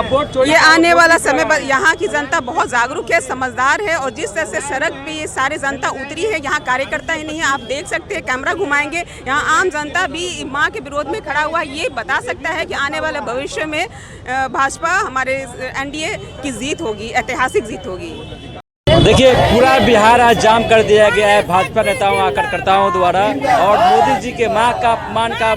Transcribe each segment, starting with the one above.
ये आने वाला समय, यहाँ की जनता बहुत जागरूक है, समझदार है और जिस तरह से सड़क पे ये सारे जनता उतरी है, यहाँ कार्यकर्ता ही नहीं है। आप देख सकते हैं, कैमरा घुमाएंगे, यहाँ आम जनता भी मां के विरोध में खड़ा हुआ ये बता सकता है कि आने वाले भविष्य में भाजपा हमारे एनडीए की जीत होगी, ऐतिहासिक जीत होगी। देखिए, पूरा बिहार आज जाम कर दिया गया है भाजपा नेताओं कार्यकर्ताओं द्वारा, और मोदी जी के मां का अपमान का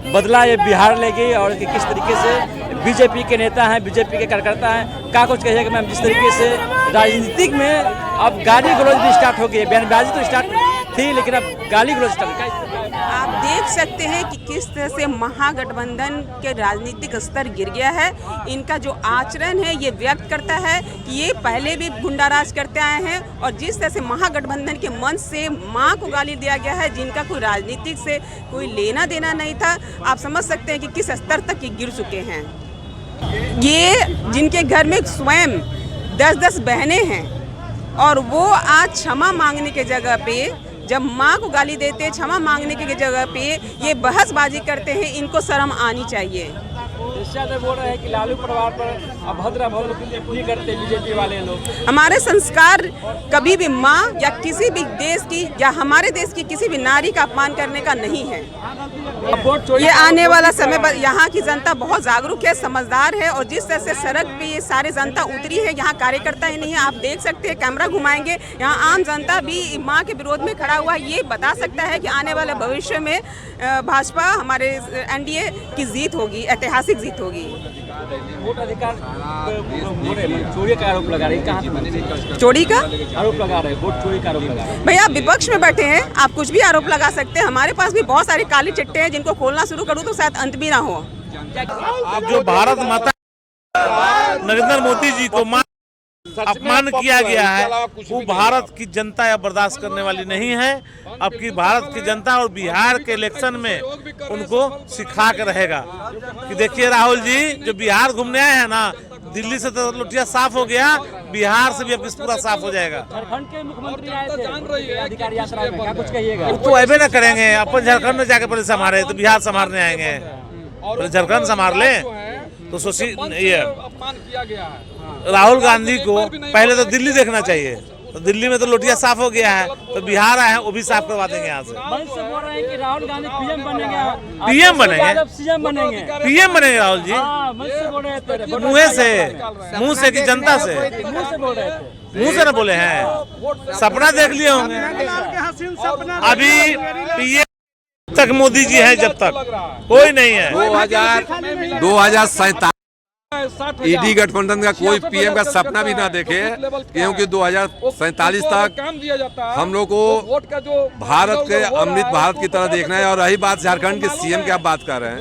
बदला ये बिहार लेगी। और किस तरीके से बीजेपी के नेता हैं, बीजेपी के कार्यकर्ता हैं, क्या कुछ कहिएगा मैम? जिस तरीके से राजनीतिक में अब गाली गलौज भी स्टार्ट हो गई है, बयानबाजी तो स्टार्ट थी लेकिन अब गाली गलौज स्टार्ट। आप देख सकते हैं कि किस तरह से महागठबंधन के राजनीतिक स्तर गिर गया है। इनका जो आचरण है ये व्यक्त करता है कि ये पहले भी गुंडाराज करते आए हैं, और जिस तरह से महागठबंधन के मंच से मां को गाली दिया गया है, जिनका कोई राजनीतिक से कोई लेना देना नहीं था, आप समझ सकते हैं कि किस स्तर तक ये गिर चुके हैं। ये जिनके घर में स्वयं 10-10 बहनें हैं और वो आज क्षमा मांगने के जगह पे, जब माँ को गाली देते हैं, क्षमा मांगने की जगह पे ये बहसबाजी करते हैं, इनको शर्म आनी चाहिए। बोल रहे हैं कि लालू परिवार पर अभद्र टिप्पणी करते बीजेपी वाले लोग। हमारे संस्कार कभी भी माँ या किसी भी देश की या हमारे देश की किसी भी नारी का अपमान करने का नहीं है। ये आने वाला समय, यहाँ की जनता बहुत जागरूक है, समझदार है और जिस तरह से सड़क पे ये सारे जनता उतरी है, यहाँ कार्यकर्ता ही नहीं है। आप देख सकते हैं, कैमरा घुमाएंगे, यहाँ आम जनता भी माँ के विरोध में खड़ा हुआ ये बता सकता है कि आने वाले भविष्य में भाजपा हमारे एनडीए की जीत होगी, ऐतिहासिक जीत होगी। वोट अधिकार चोरी का आरोप लगा रहे हैं, कहाँ चोरी का आरोप लगा रहे हैं? वोट चोरी का आरोप लगा रहे हैं। भैया, आप विपक्ष में बैठे हैं, आप कुछ भी आरोप लगा सकते हैं। हमारे पास भी बहुत सारी काली चिट्टे हैं जिनको खोलना शुरू करूँ तो शायद अंत भी ना हो। अब जो भारत माता नरेंद्र मोदी जी को अपमान किया गया है, वो भारत की जनता या बर्दाश्त करने वाली नहीं है। अब की भारत की जनता और बिहार के इलेक्शन में उनको सिखा के रहेगा कि देखिए राहुल जी जो बिहार घूमने आए हैं ना, दिल्ली से तो लुटिया साफ हो गया, बिहार से भी अब पूरा साफ हो जाएगा। झारखंड के मुख्यमंत्री आए थे अधिकार यात्रा में, क्या कुछ कहिएगा? वो तो ऐसे ना करेंगे, अपन झारखंड में जाके पहले संभाले तो बिहार संभालने आएंगे, पहले झारखंड संभाल ले तो सोची। ये राहुल गांधी को पहले तो दिल्ली देखना चाहिए, तो दिल्ली में तो लोटिया साफ हो गया है, तो बिहार आए हैं वो भी साफ करवा देंगे यहाँ से। बोल रहे हैं कि राहुल गांधी पीएम बनेंगे, पीएम बनेंगे, सीएम बनेंगे, पीएम बनेंगे राहुल जी। मुंह से कि जनता से? मुंह से ना बोले हैं, सपना देख लिए होंगे। अभी पीएम तक मोदी जी है, जब तक कोई नहीं है। 2047 ईडी गठबंधन का कोई पीएम का सपना भी ना देखे, क्योंकि 2047 तक हम लोग को भारत के अमृत भारत की तरह देखना है। और रही बात झारखंड के सीएम की आप बात कर रहे हैं,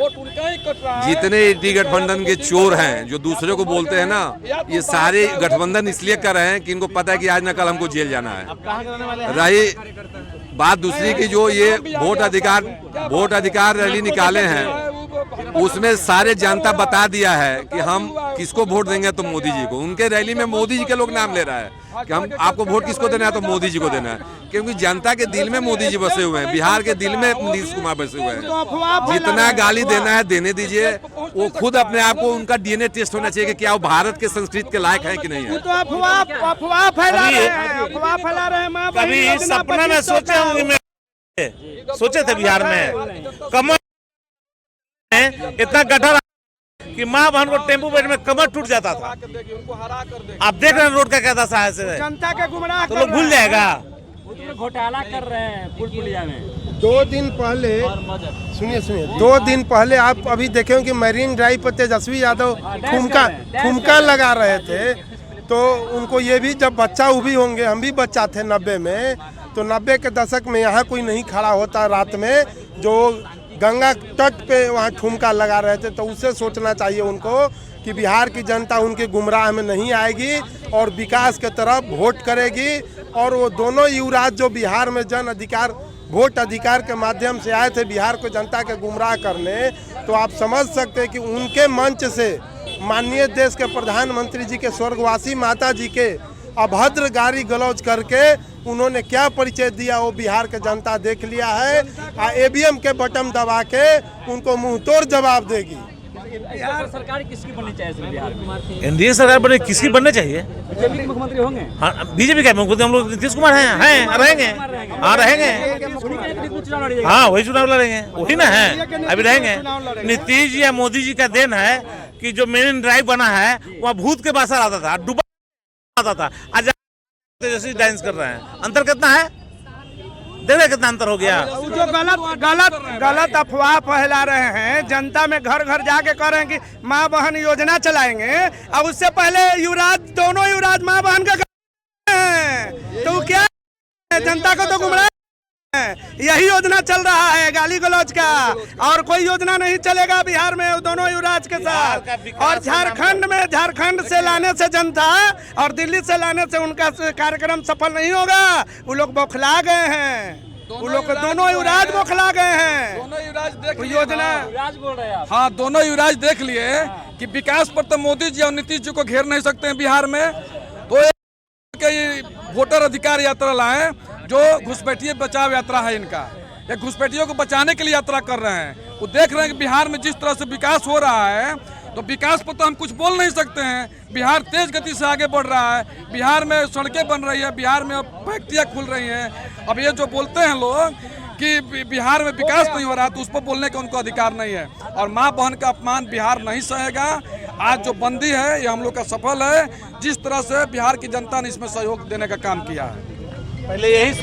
जितने ईडी गठबंधन के चोर हैं जो दूसरे को बोलते हैं ना, ये सारे गठबंधन इसलिए कर रहे हैं कि इनको पता है कि आज न कल हमको जेल जाना है। रही बात दूसरी की, जो ये वोट अधिकार रैली निकाले हैं, उसमें सारे जनता बता दिया है कि हम किसको वोट देंगे तो मोदी जी को। उनके रैली में मोदी जी के लोग नाम ले रहा है कि हम आपको वोट किसको देना है तो मोदी जी को देना है, क्योंकि जनता के दिल में मोदी जी बसे हुए हैं, बिहार के दिल में नीतीश कुमार बसे हुए हैं। जितना गाली देना है देने दीजिए, वो खुद अपने आप को, उनका डीएनए टेस्ट होना चाहिए कि क्या वो भारत के संस्कृति के लायक है कि नहीं है। कभी सपना में सोचे थे बिहार में कमर इतना गटर कि माँ बहन को टेम्पो बेड में कमर टूट जाता था। आप देख रहे हैं रोड का क्या दशा है, जनता के गुमराह तो लोग भूल जाएगा। घोटाला कर रहे हैं पुलिया में। 2 दिन पहले सुनिए 2 दिन पहले आप अभी देखे कि मरीन ड्राइव पर तेजस्वी यादव ठुमका लगा रहे थे, तो उनको ये भी, जब बच्चा उभी होंगे, हम भी बच्चा थे 90 में, तो 90 के दशक में यहाँ कोई नहीं खड़ा होता रात में जो गंगा तट पे वहाँ ठुमका लगा रहे थे। तो उससे सोचना चाहिए उनको कि बिहार की जनता उनके गुमराह में नहीं आएगी और विकास के तरफ वोट करेगी। और वो दोनों युवराज जो बिहार में जन अधिकार वोट अधिकार के माध्यम से आए थे बिहार को जनता के गुमराह करने, तो आप समझ सकते हैं कि उनके मंच से माननीय देश के प्रधानमंत्री जी के स्वर्गवासी माता जी के अभद्र गाली गलौज करके उन्होंने क्या परिचय दिया वो बिहार के जनता देख लिया है। ईवीएम के बटन दबा के उनको मुंहतोड़ जवाब देगी। सरकार किसकी बननी चाहिए बिहार में? एनडीए सरकार बने, किसकी बनने चाहिए? बीजेपी के मुख्यमंत्री होंगे? हाँ, बीजेपी का मुख्यमंत्री हम लोग नीतीश कुमार हैं रहेंगे। हाँ रहेंगे, हाँ वही चुनाव लड़ेंगे, वही ना है, अभी रहेंगे। नीतीश जी या मोदी जी का देन है कि जो मेरिन ड्राइव बना है वहाँ भूत के बासर आता था, डूबा आता था, आज तेजस्वी डांस कर रहे हैं। अंतर कितना है? देख रहे कितना अंतर हो गया। जो गलत अफवाह फैला रहे हैं, जनता में घर घर जाके कह रहे हैं कि माँ बहन योजना चलाएंगे, और उससे पहले युवराज, दोनों युवराज माँ बहन का तो क्या है? जनता को तो गुमराह है। यही योजना चल रहा है गाली गलौज का, और कोई योजना नहीं चलेगा बिहार में दोनों युवराज के साथ। और झारखंड से लाने से जनता और दिल्ली से लाने से उनका कार्यक्रम सफल नहीं होगा। वो लोग बौखला गए हैं, वो लोग दोनों युवराज बौखला गए हैं। दोनों युवराज देख योजना, बोल रहे हैं हाँ दोनों युवराज देख लिए कि विकास पर तो मोदी जी और नीतीश जी को घेर नहीं सकते हैं बिहार में, तो वोटर अधिकार यात्रा लाए जो घुसपैठिए बचाव यात्रा है इनका। ये घुसपैठियों को बचाने के लिए यात्रा कर रहे हैं। वो देख रहे हैं कि बिहार में जिस तरह से विकास हो रहा है, तो विकास पर तो हम कुछ बोल नहीं सकते हैं। बिहार तेज गति से आगे बढ़ रहा है, बिहार में सड़कें बन रही है, बिहार में फैक्ट्रियाँ खुल रही हैं। अब ये जो बोलते हैं लोग कि बिहार में विकास नहीं हो रहा, तो उस पर बोलने का उनको अधिकार नहीं है। और माँ बहन का अपमान बिहार नहीं सहेगा। आज जो बंदी है ये हम लोग का सफल है, जिस तरह से बिहार की जनता ने इसमें सहयोग देने का काम किया है। पहले यही